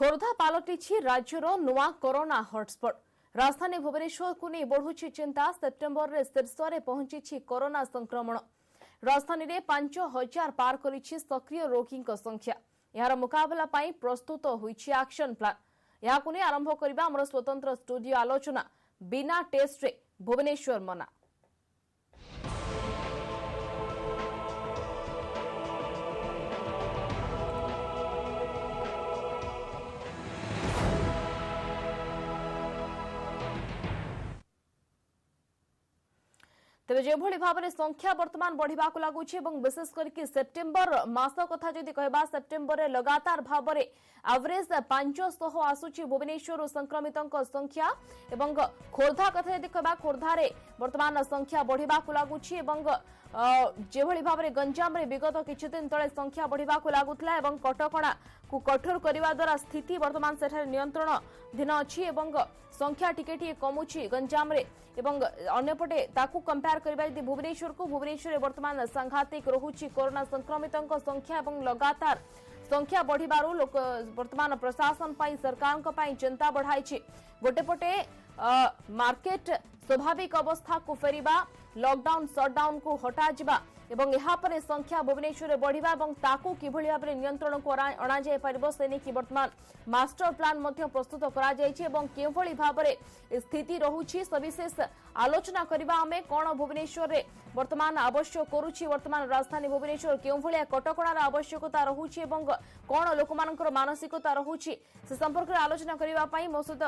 खोर्धा पलटि राज्यर नुआ कोरोना हॉटस्पॉट। राजधानी भुवनेश्वर को नहीं बढ़ुची चिंता। सेप्टेम्बर रे शीर्ष में पहुंची कोरोना संक्रमण। राजधानी में 5000 पार करी सक्रिय रोगी संख्या। यार मुकाबला पाई प्रस्तुत होईछि एक्शन प्लान। यह आरंभ करबा हमर स्वतंत्र स्टूडियो आलोचना। बिना टेस्ट रे भुवनेश्वर मना। तेज जो भाव में संख्या बर्तमान बढ़ा लगुच विशेष करके सेप्टेम्बर मास कथा जदि कहबा सेप्टेम्बर लगातार भाव में एवरेज 500 आसुची भुवनेश्वर संक्रमितों संख्या एवं खोर्धा कथा जदि कहबा खोर्धारे बर्तमान संख्या बढ़ा लगुच जो भाव में गंजाम रे विगत किछि दिन तले संख्या बढ़ा लगुला एवं कटकणा को कठोर करने द्वारा स्थिति बर्तमान सेठारे नियंत्रणाधीन अच्छी एवं संख्या टिके कमुची गंजाम रे एवं अन्यपटे ताकू कंपेयर करबा यदि भुवनेश्वर बर्तमान सांघातिक रहुची कोरोना संक्रमितों संख्या एवं लगातार संख्या बढ़िबारु लोक बर्तमान प्रशासन पाई सरकार को पाई चिंता बढ़ाई। गोटेपटे मार्केट स्वाभाविक अवस्था को फेरिबा लॉकडाउन शटडाउन को हटा जिबा एवं यहाँ पर संख्या भुवनेश्वर बढ़िबा एवं ताकू किभली भाव में नियंत्रण को अणा जाय परिबो सेने की वर्तमान मास्टर प्लान मध्य प्रस्तुत करा जायछि एवं केभली भाव में स्थिति रहुछि सविशेष आलोचना करबा हमें कोन भुवनेश्वर रे वर्तमान आवश्यक करूछि। वर्तमान राजधानी भुवनेश्वर केभली कटकणार आवश्यकता रहुछि एवं कोन लोकमानकर मानसिकता रहुछि से संपर्क आलोचना करबा पई मो सहित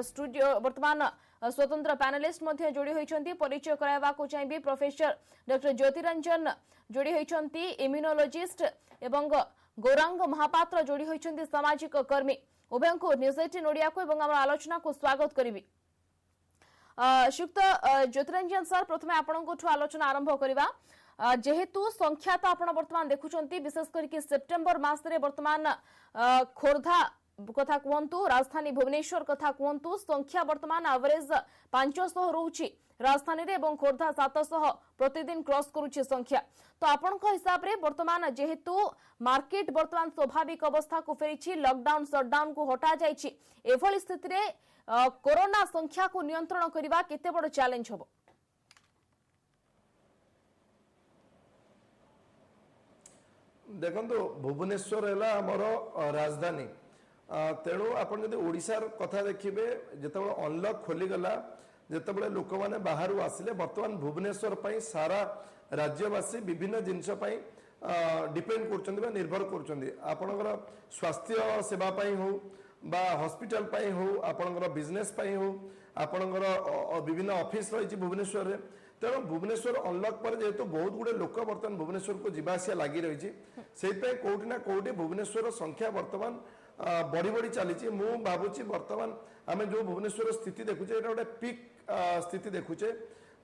स्टूडियो वर्तमान स्वतंत्र पैनलिस्ट मध्य जोड़ी होइछंती। परिचय कराइबा को चाहिए प्रोफेसर डॉक्टर ज्योतिरंजन जोड़ी होइछंती इम्यूनोलॉजिस्ट एवं गौरांग महापात्र जोड़ी होइछंती सामाजिक कर्मी। उभय को न्यूज 18 ओडिया को एवं हमर आलोचना को स्वागत करिवि। शुक्त ज्योतिरंजन सर प्रथमे आपनकोठु आलोचना आरंभ करिबा। जेहेतु संख्या तो आपण वर्तमान देखुछंती विशेष करके सेप्टेम्बर मास रे वर्तमान खोर्धा कथा कहतु राजधानी भुवनेश्वर कथा कहतु संख्या वर्तमान एवरेज 500 रोची राजधानी रे एवं खोर्धा 700 प्रतिदिन क्रॉस करुची संख्या। तो आपण हिसाब रे वर्तमान जेहेतु मार्केट वर्तमान स्वाभाविक अवस्था को फेरी लॉकडाउन शटडाउन को हटा जाइछि एभली स्थिति रे कोरोना संख्या को नियंत्रण करबा केते बड़ चैलेंज हबो? देखंतु भुवनेश्वर हैला हमर राजधानी तेणु आपन जदि ओडिशार कथा देखिबे जेतेबेले अनलॉक खोली गला जेतेबेले लोक माने बाहरु आसिले वर्तमान भुवनेश्वर पई सारा राज्यवासी विभिन्न जिंस पई डिपेंड करचंदी बा निर्भर करचंदी। आपनकर स्वास्थ्य सेवा पई हो बा हॉस्पिटल पई हो आपनकर बिजनेस पई हो आपनकर विभिन्न ऑफिस रही भुवनेश्वर रे। तेणु भुवनेश्वर अनलॉक पर जेहेतु बहुत गुड़े लोक बर्तमान भुवनेश्वर को जीवासिया लगी रही से कोटी ना कोटी भुवनेश्वर संख्या वर्तमान बढ़ी बढ़ी चली। मु भावुची वर्तमान आम जो भुवनेश्वर स्थिति देखुचे एटा गोटे पीक स्थिति देखुचे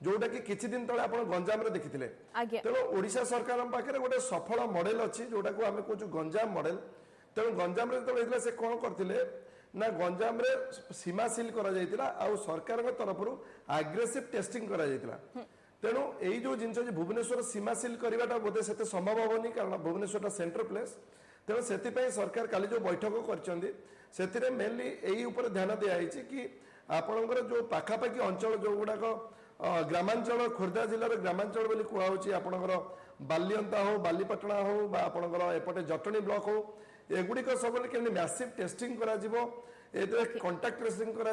जोटा कि किछि दिन तले आपण गंजाम रे देखिथिले। तेणु ओडिशा सरकार पाखे गोटे सफल मॉडल अच्छी जोटा को आम कहूँ गंजाम मॉडल। तेणु गंजाम रे से कौन करथिले ना गंजाम रे सीमा सील करा जायतिला आ सरकार तरफ एग्रेसिव टेस्टिंग करा जायतिला। तेणु यही जो जिनस भुवनेश्वर सीमा सील करवाटा बोधे से संभव हेनी कारण भुवनेश्वर सेंटर प्लेस। तेणु से सरकार काली जो बैठक कर मेनली यही उपर ध्यान दिखाई कि आपणकर जो पाखापाखि अंचल जो गुड़ाक ग्रामांचल खोर्धा जिलार ग्रामांचल बोली कहूँ आपणकर बालियंता हो बालीपाटना हो बा आपणकर एपटे जटणी ब्लॉक हो एगुड़िक सब केमती मैसिव टेस्टिंग कर कंटाक्ट ट्रेसिंग कर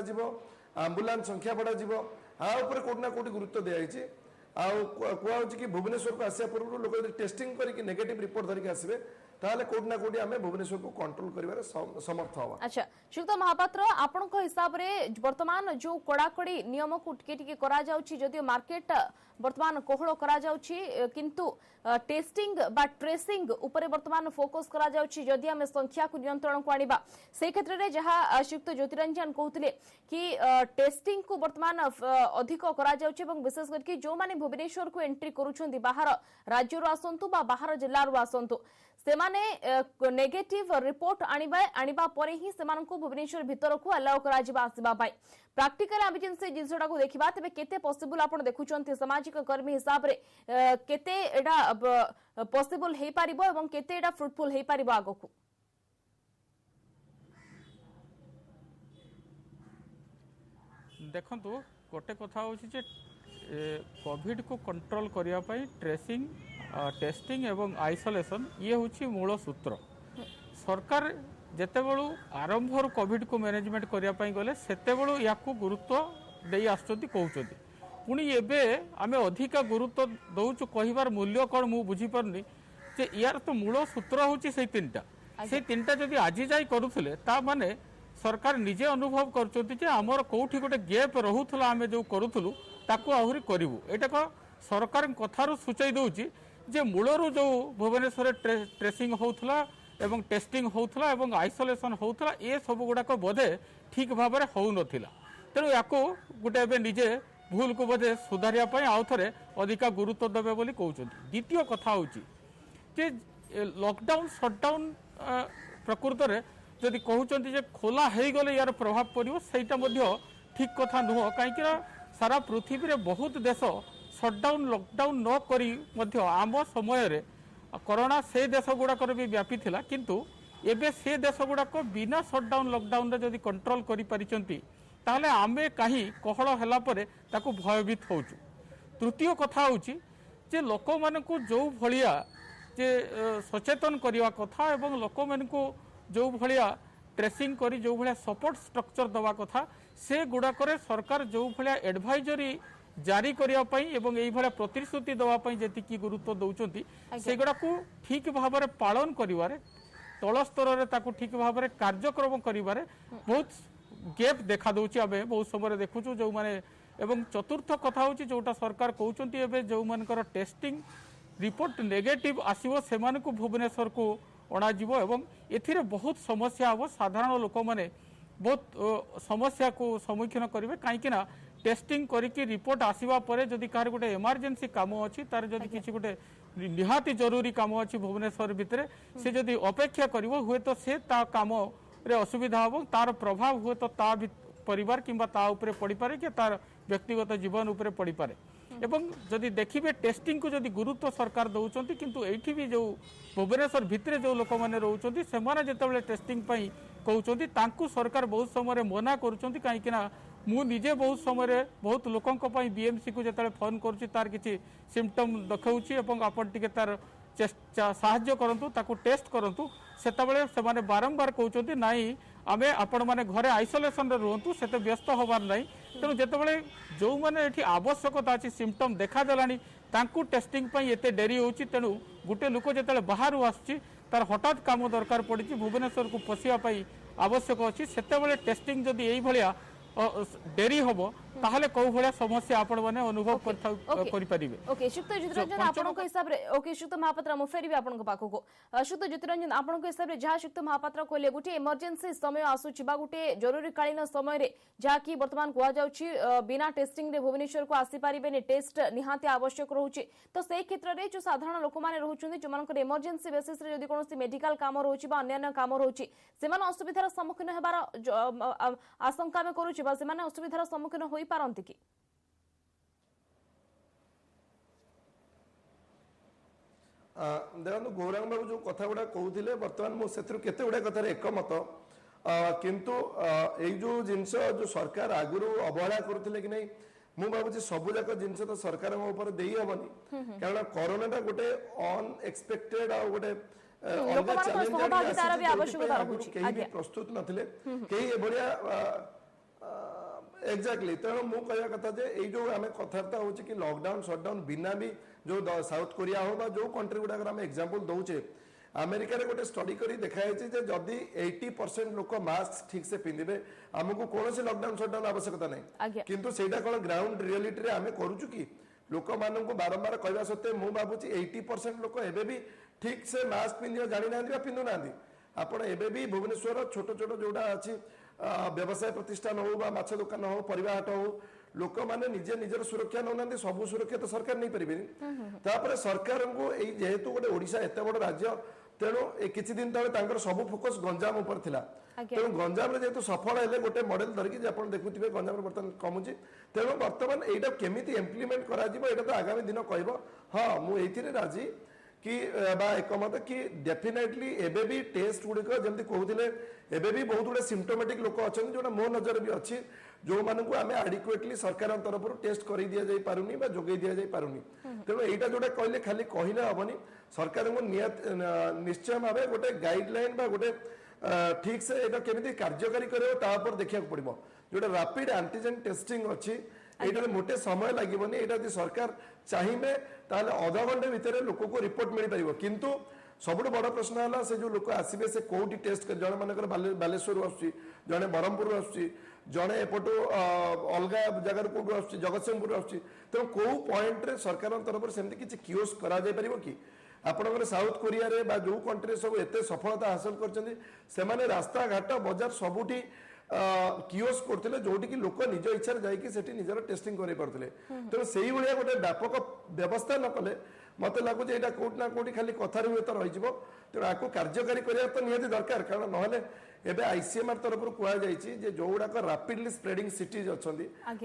आंबुलांस संख्या बढ़ा कोटी ना कोटी गुरुत्व दिखाई। कहूँ कि भुवनेश्वर को आसा पूर्व लोक टेस्टिंग करके नेगेटिव रिपोर्ट धरिक आसबे ताहले कोटी ना कोटी आमे भुवनेश्वर को कंट्रोल करिवारे समर्थ हवा। अच्छा श्रीयुक्त महापात्र आपण को हिसाब रे वर्तमान जो कड़ाकड़ी नियम को टिके करा जाउची जदियो मार्केट वर्तमान कोहळ करा जाउची किंतु टेस्टिंग बा ट्रेसिंग ऊपर वर्तमान फोकस करा जाउची जदि हम संख्या को नियंत्रण को आनिबा से क्षेत्र रे जहा श्रीयुक्त ज्योतिरंजन कहउतले कि टेस्टिंग को वर्तमान अधिक करा जाउची एवं विशेष करके जो माने भुवनेश्वर को एंट्री करूछंती बाहर राज्य रो आसंतु बा बाहर जिल्ला रो आसंतु से माने नेगेटिव रिपोर्ट आनिबा परे ही सेमानकु भुवनेश्वर भीतर को अलाउ करा जिबा आसीबा पाई प्रैक्टिकल आबि जिन से जिनसडा को देखिबा तबे केते पॉसिबल आपण देखुचंती सामाजिक कर्मी हिसाब रे केते एडा पॉसिबल हे पारिबो एवं केते एडा फ्रूटफुल हे पारिबो आगो को? ଦେଖନ୍ତୁ ଗୋଟେ କଥା ହେଉଛି ଯେ କୋଭିଡକୁ କଣ୍ଟ୍ରୋଲ କରିବା ପାଇଁ ଟ୍ରେସିଂ टेस्टिंग एवं आइसोलेशन ये हूँ मूल सूत्र सरकार जितेबू आरंभ कोविड को मैनेजमेंट करने गले सेतेबू या गुरुत्व दे आसुँच कहते पुणी एवं आम अधिका गुरुत्व दौचु कहबार मूल्य कौन मु बुझीपारनी जे यार तो मूल सूत्र हूँ से तीन टा जदि आज जाए करुले माने सरकार निजे अनुभव करमर कौटी गोटे गैप रोला आम जो करूँ ताकू आहरी करूँ यहाँ सरकार कथार सूचाई दूची जे मूलरू जो भुवनेश्वर ट्रेसिंग होता एवं टेस्टिंग होता एवं आइसोलेशन होता ये सब गुड़ाक बोधे ठीक भाव में हो नाला तेणु या गोटे निजे भूल को बोधे सुधारिया आउ थे अधिका गुरुत्व देवे बोली कहते। द्वितीय कथा हूँ जे लॉकडाउन शटडाउन प्रकृत में जदि कहते खोला हो गले यार प्रभाव पड़ो सहीटा ठीक कथा नुह कहीं सारा पृथ्वी में बहुत देश शटडाउन लॉकडाउन न करी मध्य आम समय रे कोरोना से देश गुड़ाक भी व्यापी थिला किंतु एबे से देश गुड़ाक बिना शटडाउन लॉकडाउन रे जदि कंट्रोल करि परिचंती ताले आमे कहीं कहल हला परे ताकू भयभीत होचु। तृतीय कथा होची जे लोक मानकू जो भलिया जे सचेतन करिवा कथा एवं लोक मानकू जो भलिया ट्रेसिंग करी जो भलिया सपोर्ट स्ट्रक्चर दवा कथा से गुड़ाक सरकार जो भलिया एडवाइजरी जारी करने एवं यही भाया प्रतिश्रुति देवाई जी गुरुत्व दौरान से गुड़ा ठीक भाव में पालन कर तल स्तर में ठीक भाव में कार्यक्रम कर बहुत गैप देखा दूची आम बहुत समय देखुचु जो माने एवं चतुर्थ कथा हूँ जोटा सरकार कहते जो मानकर टेस्टिंग रिपोर्ट नेगेटिव आसो से भुवनेश्वर को अणाजिव एवं एथिरे बहुत समस्या हम साधारण लोक मैंने बहुत समस्या को सम्मुखीन करेंगे कहीं टेस्टिंग करके रिपोर्ट आसवा परे जदि कहार गोटे इमरजेंसी काम अच्छी तार जदि किसी गोटे निहाती जरूरी काम अच्छी भुवनेश्वर भितर से जदि अपेक्षा करिवो हुए तो से ता काम रे असुविधा हो तार प्रभाव हुए तो ता परिवार किंबा ता उपरे पड़ी पारे कि तार व्यक्तिगत जीवन उपरे पड़ी पारे एवं जदि देखिए टेस्टिंग को जदि गुरुत्व सरकार दौरान किंतु एठी भी जो भुवनेश्वर भितर जो लोक मैंने रोचंती से जितेबाला टेस्टिंग कहते तांकु सरकार बहुत समय मना करुँच कहीं मु निजे बहुत समय बहुत लोकों बीएमसी को जो फोन करुँची तार किसी सिम्पटम देखा आपन टिके तार साहाय्य करंतु ताकू टेस्ट करंतु सेतबेले से बारंबार कहते नाई आमे आपण माने घरे आइसोलेशन रे रहंतु सेते व्यस्त होबार नाही तेणु जेतेबेले जो माने एठी आवश्यकता अछि सिम्पटम देखा देलानी तांकू टेस्टिंग पई एते डेरी होउची तेणु गुटे लोक जेतेबेले बाहरु आसुची तार हठात काम दरकार पड़िची भुवनेश्वर को पशिया पई आवश्यक अछि सेतेबेले टेस्टिंग जदि एई भलिया डेरी हम ताहले कौ भाया समस्या आपण माने अनुभव करि परिबे। ओके शुक्त ज्योतिरंजन आपण को हिसाब रे ओके शुक्त महापात्र मु फेरबी आपण को पाखो को शुक्त ज्योतिरंजन आपण को हिसाब रे जहा शुक्त महापात्र कोले गुटे इमरजेंसी समय आसुची बा गुटे जरूरी कालीन समय रे जहा की वर्तमान कुआ जाउची बिना टेस्टिंग रे भुवनेश्वर को आसी परिबे ने टेस्ट निहाती आवश्यक रहउची तो से क्षेत्र रे जो साधारण लोक माने रहउचुनी जो मानकर इमरजेंसी बेसिस रे जदी कोनोसी मेडिकल काम रहउची बा अन्य काम रहउची सेमान असुविधार सम्मुखीन हेबार आशंका में करूची बा सेमान असुविधार सम्मुखीन होई पारंती कि देखो गौरांग बाबू जो कथा गुड़ा कहते बर्तमान मुझे केते गुड़ा कथार एकमत किंतु यही जो जिनस जो सरकार आगुरी अवहेला करते कि नहीं मु भावी सबुजाक जिनस तो सरकार दे हेनी कारण कोरोना गोटे अनएक्सपेक्टेड आ गोटे प्रस्तुत नथिले कई एभलिया एक्जाक्टली तेणु मु कहवा कथा जे एई जो आमे कथार्ता होची कि लॉकडाउन शटडाउन बिना भी जो साउथ कोरिया हो बा जो कंट्री गुडा आमे एग्जांपल दउचे अमेरिका रे गोटे स्टडी करी देखाई जे जदी 80% लोक मास्क ठीक से पिंदिबे हमकु कोनोसी लॉकडाउन शटडाउन आवश्यकता नै किंतु सेटा कोन ग्राउंड रियलिटी रे आमे करूचु कि लोक माननकु बारंबार कहवा सत्ते मु बाबुची 80% लोक एबे भी ठीक से मास्क पिंदियो जानि नांदी बा पिंदु नांदी आपण एबे भी भुवनेश्वर छोट छोट जोडा अछि व्यवसाय प्रतिष्ठान हो बा माछ दुकान हो परिवा हाट हो लोक माने निजे निजर सुरक्षा नौना सब सुरक्षा तो सरकार नहीं पारे सरकार को जेहेतु गोटे ओडिशा एत बड़ राज्य तेणु किछि दिन तले सब फोकस गंजाम उपर थिला तेणु गंजाम रे जेहेतु सफल हेले गोटे मॉडल धरिकी जे आपण देखुथिबे गंजाम रे बर्तन कमुची तेणु बर्तमान एटा केमिति इम्प्लीमेंट करा जिवो एटा तो आगामी दिन कहबो हां मु एथिरे राजी कि बा एकमत कि डेफिनेटली एबे भी टेस्ट गुड़िक जमी कहते एबे भी बहुत गुड़े सिम्टोमेटिक लोक अच्छा जो मो नजर भी अच्छी जो मानक आम आडिक्वेटली सरकार तरफ टेस्ट कर दि जाई पारुनी बा जोगई दि जाई पारुनी तेणु एटा जोटा कहले खाली कहले हेनी सरकार को निश्चय भाव गोटे गाइडलाइन बा गोटे ठीक से एटा केमिति कार्यकारी कर देखा पड़ो जोटा रैपिड एंटीजन टेस्टिंग अच्छी ये मोटे समय लगे ये सरकार चाहिए ताले अधा घंटे भितर लोक को रिपोर्ट मिल पार किंतु सबुठ बड़ प्रश्न है से जो लोक आसवे से कौटी टेस्ट कर जड़े मानक बालेश्वर आसुच्ची जड़े ब्रह्मपुर आसुच्ची जड़े एपटू अलग जगार कौटू आसुच्ची जगतसिंहपुर आसुच्ची तेणु कौ पॉइंट रे सरकार तरफ से किसी कियोस्क करा जाय परिबो कि आपनकर साउथ कोरिया रे बा जो कंट्री सब एते सफलता हासिल करछन्ती सेमाने रास्ता घाट बाजार सबुठी कियोस्क करथिले जोटी कि लोक निज इच्छा जाइकी सेठी निजर टेस्टिंग करि परथिले तेणु सेही भलिया गोटे व्यापक व्यवस्था न कले मत लगुच यहाँ कौट ना कौटी खाली कथार हुए तो रही तेणु आपको कार्यकारी करने तो निहाती दरकार कारण ना एबे आईसीएमआर तरफ कहुई जो गुड़ाक रैपिडली स्प्रेडिंग सिटीज अच्छा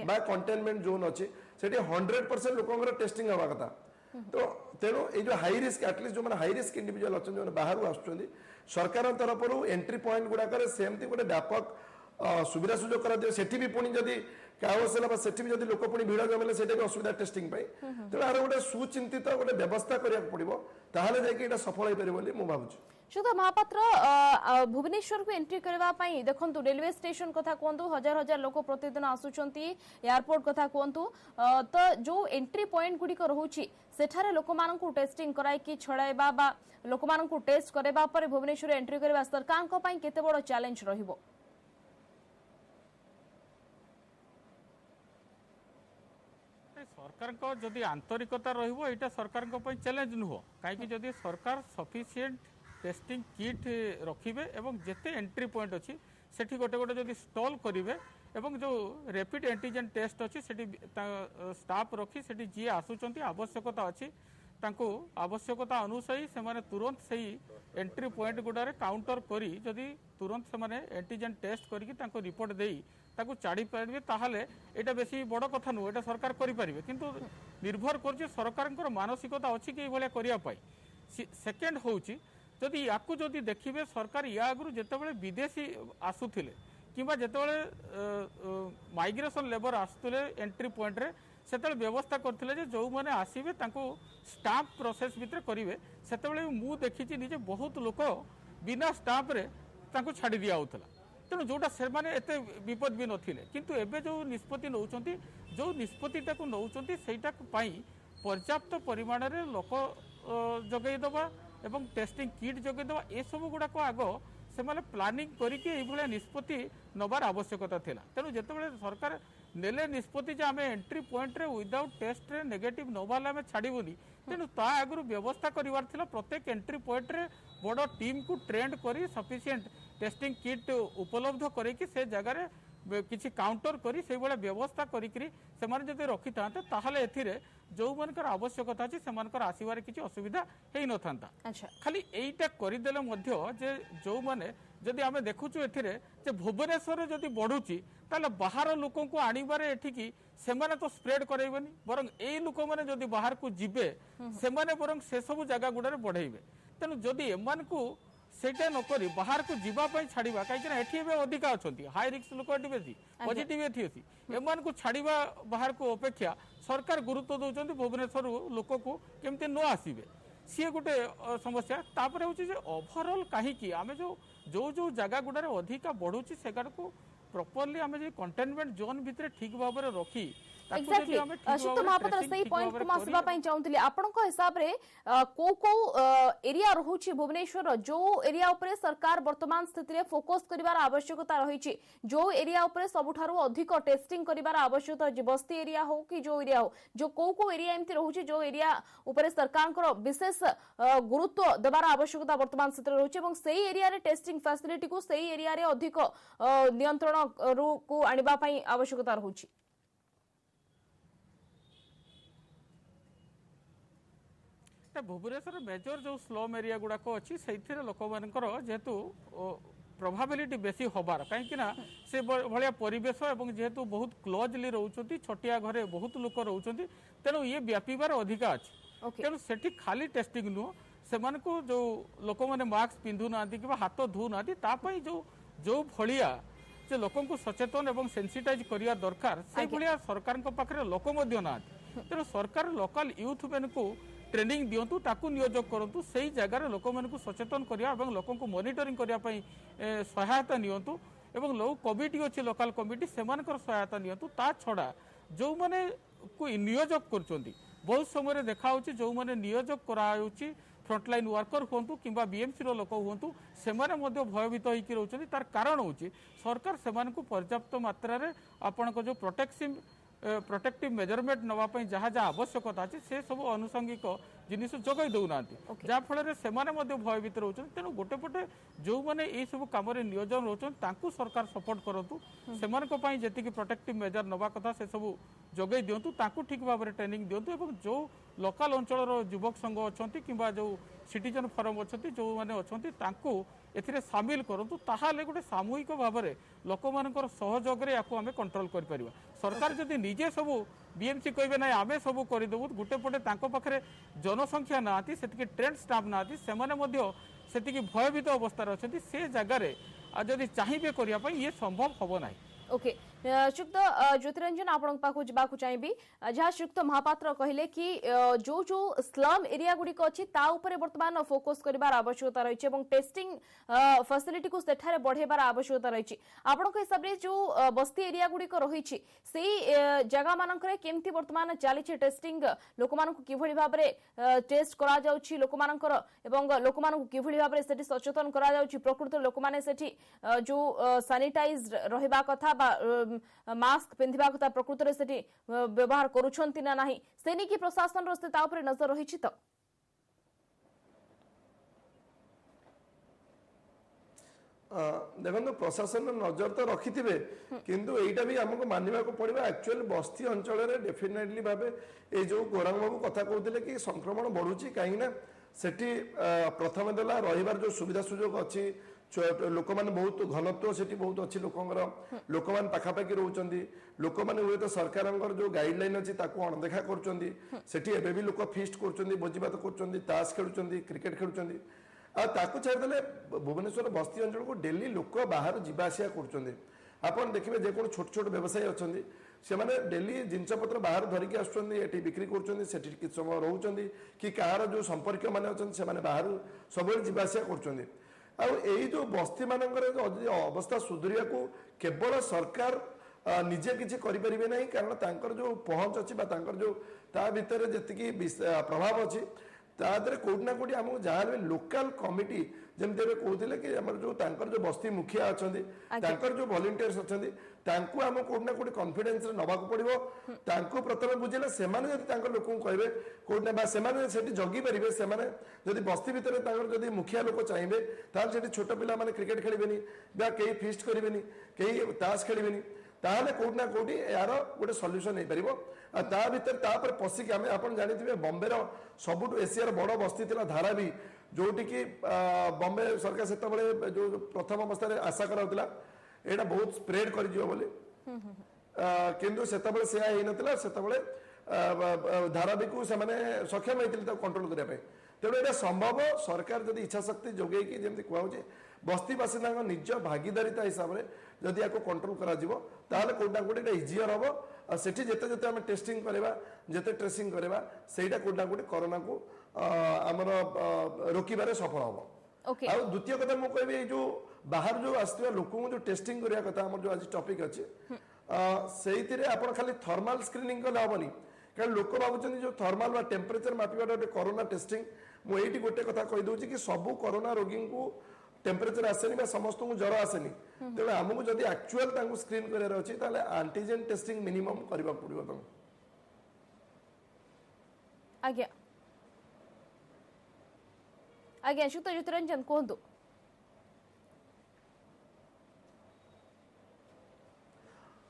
बा कंटेनमेंट जोन अच्छी से 100% लोक टेस्टिंग हवा कथा तो तेणु ये जो हाई रिस्क एटलिस्ट जो हाई रिस्क इंडिविजुअल अच्छा जो बाहर आसुच्च सरकार तरफ एंट्री पॉइंट गुड़ाक सेमती गोटे व्यापक सुविधा सुजोग कर सेठी भी पुणी जदि आवश्यक सेठी भी जदि लोक पुणी भिड़ जमेले सेटा भी असुविधा टेस्टिंग तेणु यार गोटे सुचिंतित गोटे व्यवस्था करा पड़ो ताहले जाके सफल हो पारे बोली मु भाबुछि। सुधा महापात्र भुवनेश्वर को एंट्री करने देखो रेलवे स्टेशन कथा कहतु हजार हजार लोक प्रतिदिन आसुंच एयरपोर्ट कथा कहतु तो जो एंट्री पॉइंट गुड़िक रोचे सेठारे लोक मानकु टेस्टिंग कराई छड़ाइबा बा लोक मानकु टेस्ट करबा पर भुवनेश्वर एंट्री करबा सरकार को पई केते बड़ चैलेंज रहिबो। सरकार को जदि आंतरिकता रहिबो एटा सरकार को पई चैलेंज नुह काई जदि सरकार सफिशिएंट टेस्टिंग किट रखिबे एवं जेते एंट्री पॉइंट अच्छी सेठी गोटे गोटे जदि स्टॉल करिवे एवं जो रैपिड एंटीजन टेस्ट अच्छी सेठी स्टाफ रखी सेठी जी आसुचंती आवश्यकता अच्छी तांको आवश्यकता अनुसारी से माने तुरंत सही एंट्री पॉइंट गुडारे काउंटर करी जदि तुरंत से माने एंटीजन टेस्ट करिकी तांको रिपोर्ट देई ताको चाड़ी पारे ताहले एटा बेसी बड़ कथा नु एटा सरकार करि पारिबे किंतु निर्भर करछि सरकारଙ୍କର मानसिकता अछि कि भलिया करिया पाई। सेकेंड होउछि जदि याकू जदि देखिबे सरकार या आगु जेतेबेले विदेशी आसुथिले किंबा जेतेबेले माइग्रेशन लेबर आसुथिले एंट्री पॉइंट रे सेतेबेले व्यवस्था करथिले जे जो माने आसीबे तांको स्टाफ प्रोसेस भितर करिवे सेतेबेले मु देखिछि निजे बहुत लोक बिना स्टाफ रे तांको छाडी दिया होतला तेणु जोटा से एते विपद भी नथिले किंतु एबे जो निष्पत्ति नौचंती जो निष्पत्तिटा को नौचंती सेटा पई पर्याप्त परिमाण रे लोक जगै दबा एवं टेस्टिंग किट जगै दबा ए सब गुडाक आग से प्लानिंग करके ये निष्पत्ति नबार आवश्यकता थिला तेणु जेतेबेले सरकार नेले निष्पत्ति जे आमे एंट्री पॉइंट रे विदाउट टेस्ट रे नेगेटिव नबाले आमे छाड़ीबुनी तेणु ता आगु व्यवस्था करिवार थिला प्रत्येक एंट्री पॉइंट रे बड़ टीम को ट्रेंड करी सफिशिएंट टेस्टिंग किट उपलब्ध करके से जगह किसी काउंटर करी से भाया व्यवस्था करी से जब रखी था ताहले एथिरे जो मानकर आवश्यकता अच्छी से आसबार किसी असुविधा हो न था खाली यहीटा करदेले जे जो माने जदि आम देखुचु एथिरे जे भुवनेश्वर जदि बढ़ुची ताले बाहर लोक को आणबार एठिकी सेमाने तो स्प्रेड कराइबनी बरं ए लोक मैंने जदि बाहर को जिबे सेमाने बरं से सब जगह गुड़े बढ़ेबे तेणु जदि एमान को सेटा नक बाहर को जीवाई छाड़ा कहीं अधिका अच्छा हाई रिस्क लोक ये बेसी पॉजिटिव ये अच्छी एमान को छाड़ा बाहर को अपेक्षा सरकार गुरुत्व दौरान भुवनेश्वर लोक को केमती न आसबे सी गोटे समस्या तापर हूँ ओभरऑल कहीं आम जो जो जो जगह गुड़े अधिका बढ़ुची से को प्रॉपर्ली आम कंटेनमेंट जोन भितर ठीक भाव में रखी एक्जेक्टली सुतो महापात्र सही पॉइंट को आसबा पई चाहूतली आपनको हिसाब रे को को एरिया रहुची भुवनेश्वर जो एरिया ऊपर सरकार वर्तमान स्थिति रे फोकस करिवार आवश्यकता रहिची जो एरिया ऊपर सबुठारु अधिक टेस्टिंग करिवार आवश्यकता बस्ती एरिया हो कि जो एरिया हो जो को एरिया एमती रहुची जो एरिया ऊपर सरकार को विशेष गुरुत्व देवार आवश्यकता वर्तमान स्थिति रहुची एवं सही एरिया रे टेस्टिंग फैसिलिटी को सही एरिया रे अधिक नियंत्रण को आनिबा पई आवश्यकता रहुची। भुवनेश्वर मेजर जो स्लम एरिया गुड़ाक अच्छी से लोक मानकर जेहेतु प्रोबाबिलिटी बेसी हबार कहीं से भाया परिवेश और जेहेतु बहुत क्लोजली रोचती छोटिया घरे बहुत लोक रोचती तेणु ये व्यापार अधिका अच्छी तेणु सेठी खाली टेस्टिंग नुह ସେମାନଙ୍କୁ ଯୋଉ ଲୋକମାନେ ମାସ୍କ ପିନ୍ଧୁ ନାହାନ୍ତି କିମ୍ବା ହାତ ଧୋଉ ନାହାନ୍ତି ତା ପାଇଁ ଯୋଉ ଭଳିଆ ଯେ ଲୋକଙ୍କୁ ସଚେତନ ଏବଂ ସେନ୍ସିଟାଇଜ କରିବା ଦରକାର ସେଇଭଳିଆ ସରକାରଙ୍କ ପାଖରେ ଲୋକ ମଧ୍ୟ ନାହାନ୍ତି। ତେଣୁ ସରକାର ଲୋକାଲ ୟୁଥ୍ ମାନଙ୍କୁ ट्रेनिंग दिंतु ताकू नियोजक करंतु सही जगार लोक मानक सचेतन करिया एवं लोकंकु मॉनिटरिंग करिया पई सहायता नियंतु एवं लो कमिटी अछि लोकल कमिटी सेमानकर सहायता नियंतु ता छडा जो माने को नियोजक करचोंती बहुत समय देखा होची जो माने नियोजक करा होची फ्रंटलाइन वर्कर होंतु किंबा बीएमसी रो लोक होंतु सेमाने मध्ये भयभीत होइकी रहउछन्ती तार कारण होची सरकार सेमानकु पर्याप्त मात्रा रे आपन को जो प्रोटेक्टिव मेजरमेंट नवाई जहाँ जहाँ आवश्यकता अच्छे से सब आनुषंगिक जिनिस जोगाई दौना जहाँफल से भयभीत रोच तेणु गोटे पटे जो मैंने ये सब कम नियोजन रोचन सरकार सपोर्ट करूँ से जी प्रोटेक्टिव मेजर नवा कथा से सब जोगाई दिंतु ठीक भाव में ट्रेनिंग दिंतु और जो लोकल अंचल युवक संघ अच्छा कि जो सिटीजन फोरम अच्छा जो मैंने अच्छा एथिरे सामिल करंतु ताहाले गोटे सामूहिक भाव में लोक मानकर सहयोग रे याकू आमे कंट्रोल कर परिबा। सरकार जदि निजे सब बीएमसी कहबे ना आमे सब करदेबु गोटे पटे तांको पाखरे जनसंख्या नाती सेतिके ट्रेंड स्टाफ नाती सेमाने मध्य सेतिके भयभीत अवस्था अछंती से जगह रे जदि चाहिबे करिया पई ये संभव होबो नाही। ओके श्रीयुक्त ज्योतिरंजन आपण पाखु जाबाकु चाहिबी जहाँ श्रीयुक्त महापात्र कहले कि जो जो स्लम एरिया गुड़िक अच्छी ता उपरे वर्तमान फोकस करिवार आवश्यकता रही है टेस्टिंग फैसिलिटी को सेठारे बढ़ेबार आवश्यकता रही आपण हिसाब से जो बस्ती एरिया गुड़िक रही जगह मानकरे केमती वर्तमान चली टेस्टिंग लोक मानकु किभली भाव में टेस्ट करा जाउछि लोक मानकर एवं लोक मानकु किभली भाव में सेठी सचेतन करा जाउछि प्रकृत लोक माने सेठी जो सैनिटाइज रहिबा कथा मास्क पिंधिबा कथा प्रकृत रे सेठी व्यवहार करूछंती ना नाही सेनी की प्रशासन रो स्थिति ऊपर नजर रहिछि त देखो प्रशासन नजर तो रखी थे किंतु एटा भी हमको मानवा को पड़ेगा एक्चुअली बस्ती अंचल रे डेफिनेटली भाबे ए जो गोरांग बाबू कथा कहते कि संक्रमण बढ़ुची कहीं सेठी प्रथम देला रहिबार जो सुविधा सुजोग अच्छी लोक मैंने बहुत घनत्व से बहुत अच्छी लोक मैंने पाखापाखि रोचंती लोक मैंने हुए तो सरकार जो गाइडलाइन अच्छी अणदेखा कर भी लोक फिस्ट कर भोजीभात कर खेलुंट क्रिकेट खेलुंट छाड़देले भुवनेश्वर बस्ती अंचल को डेली लोक बाहर जावासिया कर देखिए जेको छोट छोट व्यवसायी अच्छा से मैंने डेली जिनपतर बाहर धरिकी आसुँच बिक्री कर समय रोच कि कहार जो संपर्क मैंने अच्छा बाहर सब जावासिया कर जो बस्ती मानकर अवस्था सुधरिया को केवल सरकार निजे किसी करें ना कारण तांकर जो पहुँच अच्छी जो ता भीतर जी प्रभाव अच्छी तादरे कोटी ना कोटी आमको जहाँ भी लोकल कमिटी जमती कहते कि जो बस्ती मुखिया अच्छा जो वॉलंटियर्स अच्छा आम कोटी ना कोटी कॉन्फिडेंस नवाक पड़ो प्रथम बुझेले से लोक कहे कोटी से जगी पारे से जदि बस्ती भितर मुखिया लोक चाहिए ताल छोट पिला माने क्रिकेट खेलें कई फिस्ट करें कई ताश खेलें ताहले कोटी ना कोटी यार गोटे सल्यूशन हो पार ता भर पशिक आम आप जानी बम्बे सबुठ एशियार बड़ बस्ती थी धारावी जोटि की बम्बे सरकार से जो प्रथम अवस्था आशा कराला यहाँ बहुत स्प्रेड कर किंतु से धारावी को सक्षम होते कंट्रोल करने तेणु यहाँ संभव सरकार जब इच्छा शक्ति जोगे जमी कहुचे बस्ती बासिंदा निज भागीदारिता हिसाब से जदि या कंट्रोल करा कोटी ना कोटी इजियर हम से जिते आम टेस्टिंग करवा जिते ट्रेसिंग करवा सहीटा कोटी ना कोटी कोरोना को आमर रोकबार सफल हम द्वितीय कथा मुझे कहबी जो बाहर जो आसवा लोक जो टेस्टिंग करने कथा जो आज टॉपिक अच्छे से आप खाली थर्माल स्क्रीनिंग कले हेनी कारण लोक भावुं जो थर्माल टेम्परेचर मापिबा गोटे कोरोना टेस्टिंग मुझे गोटे कथा कहीदे कि सबू कोरोना रोगी को टेम्परेचर आसेनी समस्त को ज्वर आसेनी तेणु आमको जब एक्चुअल स्क्रीन करार अच्छी एंटीजेन टेस्टिंग मिनिमम करने पड़ो तुम आज्ञा आज्ञा श्रीयुक्त ज्योतिरंजन कहतु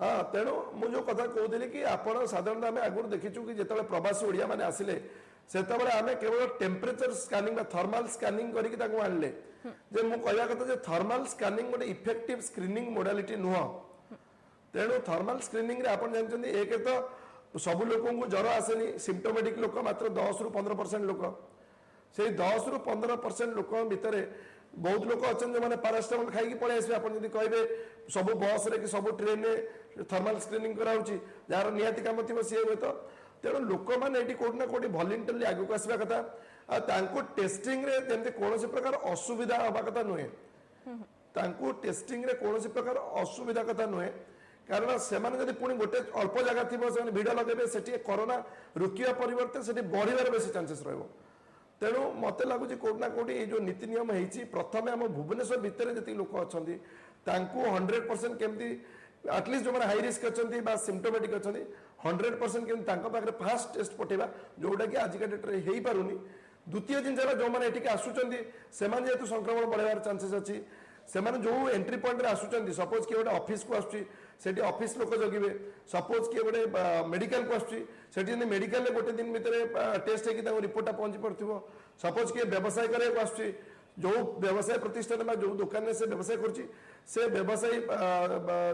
हाँ तेणु मुझे कथा कहती कि आप साधारणतः आम आगुरी देखीचु कि जिते प्रवासी ओडिया मैंने आसिले से आम केवल टेम्परेचर स्कानिंग थर्माल स्कानिंग करके आणले जे मु कहया कथा जे थर्माल स्कानिंग गोटे इफेक्टिव स्क्रीनिंग मोडालिटी नुह तेणु थर्माल स्क्रीनिंग रे आपण जानछन्ती एक तो सब लोक को ज्वर आसेनी सिम्पटोमेटिक लोक मात्र 10 ରୁ 15% लोक से 10 ରୁ 15% लोक भितर बहुत लोक अच्छा जो मैंने पारास्टामोल खाई पलि आसवे आप कहे सब बस रे कि सब ट्रेन थर्माल स्क्रीनिंग कराऊँगी जार निहाती काम थी सी हुए तो तेणु लोक मैंने कौटना कौटी भलेंटरली आगे आसवा कथा आ टेस्टिंग रे जमी कौन प्रकार असुविधा हवा कथा नुहे टेस्टिंग रे कौन प्रकार असुविधा कथा नुहे कारण से पुणी गोटे अल्प जगह थी भिड़ लगे से कोरोना रोकवा परिवर्ते से बढ़िबार बेसी चांसेस रहिबो तेणु मत लगुच कौटना कौटी जो नीति नियम होती प्रथम आम भुवनेश्वर भितर जी लोक अच्छा 100% केमती एटलिस्ट जो हाई रिस्क अच्छा सिम्टोमेटिक अच्छा 100% केमती फास्ट टेस्ट पठेबा जोटा कि आजिका डेट्रे हो पारुनी द्वितीय जिन जो मैंने आसुच्च से संक्रमण बढ़ार चांसेस अच्छी से जो एंट्री पॉइंट आसुच्च सपोज किए गोटे ऑफिस को आसुच्ची ऑफिस लोक जगिबे सपोज किए गोटे मेडिकल को आसुच्ची मेडिकल गोटे दिन भितर टेस्ट होगी रिपोर्टा पहुंची पड़ो सपोज किए व्यवसाय कराया आसुच्ची जो व्यवसाय प्रतिष्ठान जो दुकान में से व्यवसाय से व्यवसायी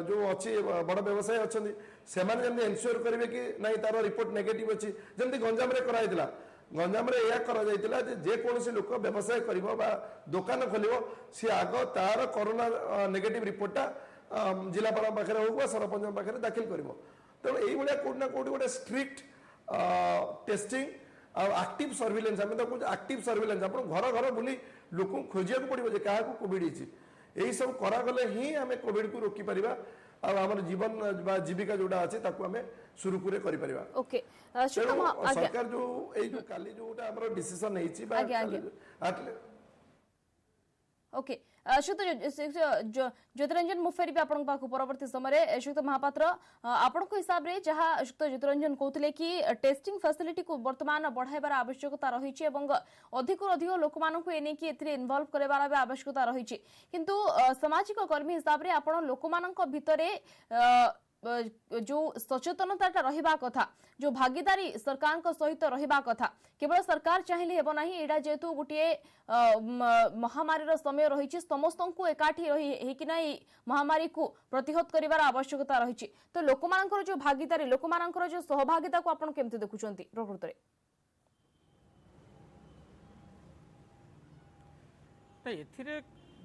जो अच्छी बड़ व्यवसायी अच्छा से एनश्योर करेंगे कि नहीं तार रिपोर्ट नेगेटिव अच्छी जमी गंजाम कराई गंजाम जेकोसी लोक व्यवसाय कर दुकान खोल सी आग तार कोरोना नेगेटिव रिपोर्टा जिलापाल पाखे हो सरपंच पाखे दाखिल कर तेणु ये कौटना कौटी गोटे स्ट्रिक्ट टेस्टिंग एक्टिव सर्विलेंस आम तो एक्टिव सर्विलेंस आप घर घर बुली लोक खोजा पड़ो जे क्या कोविड यही सब करागले ही आम कोविड को रोकी पार आम जीवन जीविका जोटा अच्छे आम सुरुखुरे ओके सरकार जो काली जो डिसीजन ओके ज्योतिरंजन मु फेरी आपण परवर्ती समय श्रीयुक्त महापात्र आपण हिसाब से जहाँ श्रीयुक्त ज्योतिरंजन कहते कि टेस्टिंग फैसिलिटी को वर्तमान बढ़ाइबार आवश्यकता रही अधिक अधिक लोक इनवॉल्व करार आवश्यकता रही किंतु सामाजिक कर्मी हिसाब से आपण लोक भितर जो सचेतनता रहिबा कथा जो भागीदारी सरकार सहित रहिबा कथा केवल सरकार चाहिए हेब नाही एडा जेतु गोटे महामारी समय रही समस्त को एकाठी रही कि महामारी को प्रतिहत करिवार आवश्यकता रही तो लोक मानकर जो भागीदारी लोक मानकर जो सहभागिता को आपण केमती देखुचंती प्रकृत रे एथिरे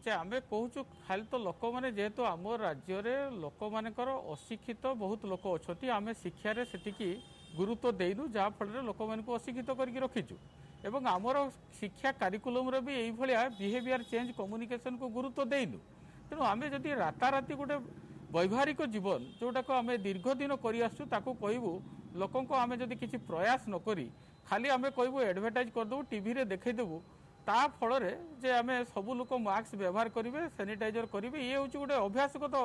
जे आमे कहूँ खाली तो लोक मैंने जेहेतु आम राज्य लोक मानकर अशिक्षित बहुत लोक अच्छा आम शिक्षार से गुरुत्व देनु जहाँफल लोक मान अशिक्षित करके रखीचु एवं आमर शिक्षा कारिकुलम भी यही भाया बिहेवियर चेंज कम्युनिकेशन को गुरुत्व देनु तेणु आम जदि राताराति गोटे वैवाहिक जीवन जोटा को आम दीर्घ दिन करबू लोक आम जदि किसी प्रयास नक खाली आम कहबू एडभर्टाइज करदेबू टीवी रे देखईदेबू ता फल जे आम सबू लोक मास्क व्यवहार करेंगे सैनिटाइजर करेंगे ये हूँ गोटे अभ्यासगत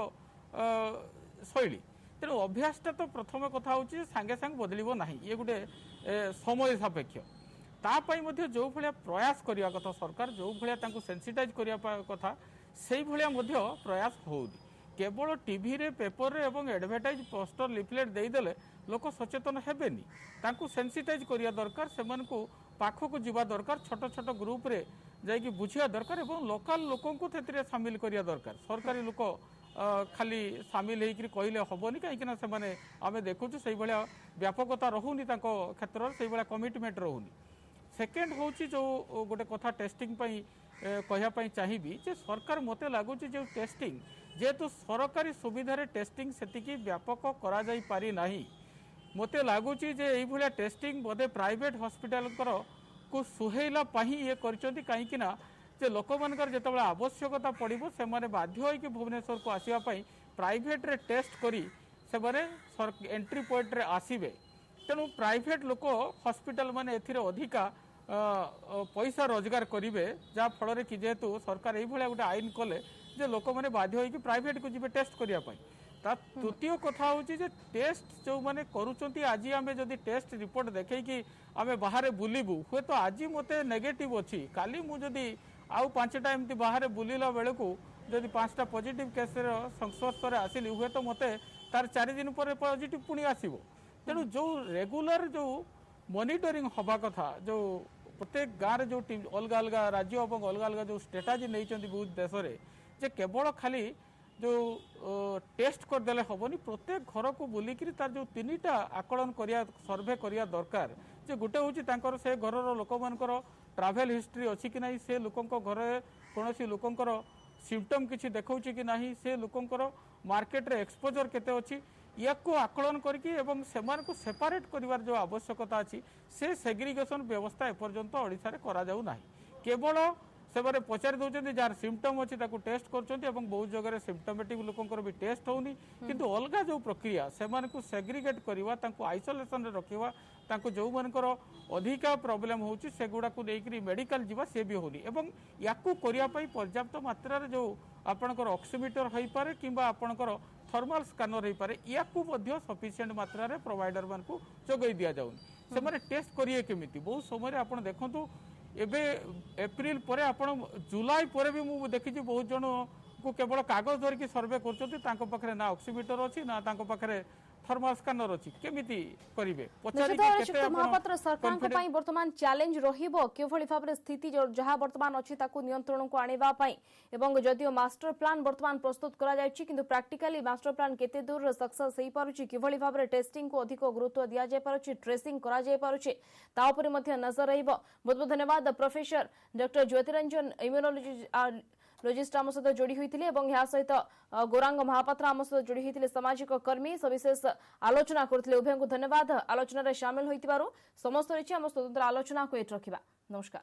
शैली तेणु अभ्यासटा तो प्रथम कथा हूँ सांगे सांगे बदलिब ना ये गोटे समय सापेक्ष तापाई जो भाया प्रयास करने कथा सरकार जो भाया सेंसिटाइज करने कथा से भाया प्रयास होनी केवल टीवी रे पेपर रे एवं एडभर्टाइज पोस्टर लिफलेट देदेले लोक सचेतन हेबेनी तांकु सेंसिटाइज करिया दरकार सेमान को पाखक जीवा दरकार छोट छोट ग्रुप रे जाइकी बुझिया दरकार एवं लोकल लोकों को तेरे सामिल करिया दरकार सरकारी लोक खाली सामिल होकर कहले हेनी कहीं से आम देखु से भाया व्यापकता रोनी क्षेत्र से भाया कमिटमेंट रोनी सेकेंड हूँ जो गोटे कथा टेस्टिंग कहवाई चाहिए जे सरकार मत लगुच जो टेस्टिंग जेहेतु सरकारी सुविधार टेस्टिंग से व्यापक करा जाई पारि नाही मत लगुच ये टेस्टिंग बोधे प्राइवेट हॉस्पिटल को सुहेला ये कहीं जे लोक मानकर जिते आवश्यकता पड़ो से बाध्य होकर भुवनेश्वर को आसवाई प्राइवेट रे टेस्ट करी से एंट्री पॉइंट रे आसीबे तेणु प्राइवेट लोक हॉस्पिटल माने एथिरे अधिका पैसा रोजगार करेंगे जहाँ फल कि जेहेतु सरकार ये गोटे आईन कले जे लोक मैंने बाध्य होकर प्राइवेट को जी टेस्ट करने तृतीय कथा हूँ टेस्ट जो मैंने करुँच आज आम जदि टेस्ट रिपोर्ट देखे आम बाहर बुलबू हे तो आज मत नेगेटिव अच्छी काली मुझे आउ 5टा एमती बाहर बुलला बेलू जदि 5टा पॉजिटिव केस संस्पर्श आसिली हे तो मत तार 4 दिन पर पॉजिटिव पुणी आसो तेणु जो रेगुलर जो मॉनिटरिंग हवा कथा जो प्रत्येक गाँव जो टीम अलग अलग राज्य और अलग अलग जो स्ट्रेटेजी नहीं बहुत देश में जे केवल खाली जो टेस्ट करदे हेनी प्रत्येक घर को बुलिक तार जो 3टा आकलन करिया सर्वे करिया दरकार जे गोटे हूँ से घर लोक मानकर ट्राभेल हिस्ट्री अच्छी कि नहीं, से लोक घरे कौन लोकंर सिम्पटम किसी देखा कि नहीं, से लोकंर मार्केट रे एक्सपोजर केते अच्छी या आकलन करके सेपारेट करिवार जो आवश्यकता अच्छी से सेग्रीगेशन व्यवस्था एपर्यंत ओडिशा रे करा जाऊ नाही। केवल से पचारि दौरान जार सिम्पटम अच्छी टेस्ट कर बहुत जगह सिम्पटोमेटिक लोकंर भी टेस्ट होनी, किंतु अलग जो प्रक्रिया से सेग्रीगेट करवा आइसोलेशन रखा जो मानकर अधिका प्रोब्लेम होची सेगुड़ा को लेकर मेडिकल जीवा से भी होनी एवं याकू करने पर्याप्त मात्रा जो आपणकर ऑक्सीमीटर हो पारे किंबा आपणकर थर्मल स्कानर हो पारे याकू सफिशिएंट मात्रा रे प्रोवाइडर मान को जोगई दिया जाउनी। से माने टेस्ट करिए केमिति बहुत समय आपण देखंतु एबे एप्रिल परे आपण जुलाई परे भी मु देखि बहुत जन को केवल कागज धरिकी सर्वे करछथि तांको पाखरे ना ऑक्सीमीटर अछि ना तांको पाखरे थर्मल स्कानर अछि केमिति करिवे पचारि केते महापात्र सरकार को पई वर्तमान चैलेंज रहिबो केभली भाबरे स्थिति जहा वर्तमान अछि ताकू नियंत्रण को आनिबा पई एवं जदियो मास्टर प्लान वर्तमान प्रस्तुत करा जायछि किंतु प्रैक्टिकली मास्टर प्लान केते दूर सक्सेस हेई पारुछि केभली भाबरे टेस्टिंग को अधिक गुरुत्व दिया जाय पारुछि ट्रेसिंग करा जाय पारुछि ता ऊपर मध्ये नजर रहिबो। बहुत बहुत धन्यवाद प्रोफेसर डॉक्टर ज्योतिरंजन इम्यूनोलॉजिस्ट आम सहित जोड़ी होते और सहित गौरांग महापात्र आम सहित जोड़ी होते सामाजिक कर्मी सविशेष आलोचना करते उभय को धन्यवाद आलोचना सामिल होइतिबारु समस्त रही आम स्वतंत्र आलोचना को एट रखा। नमस्कार।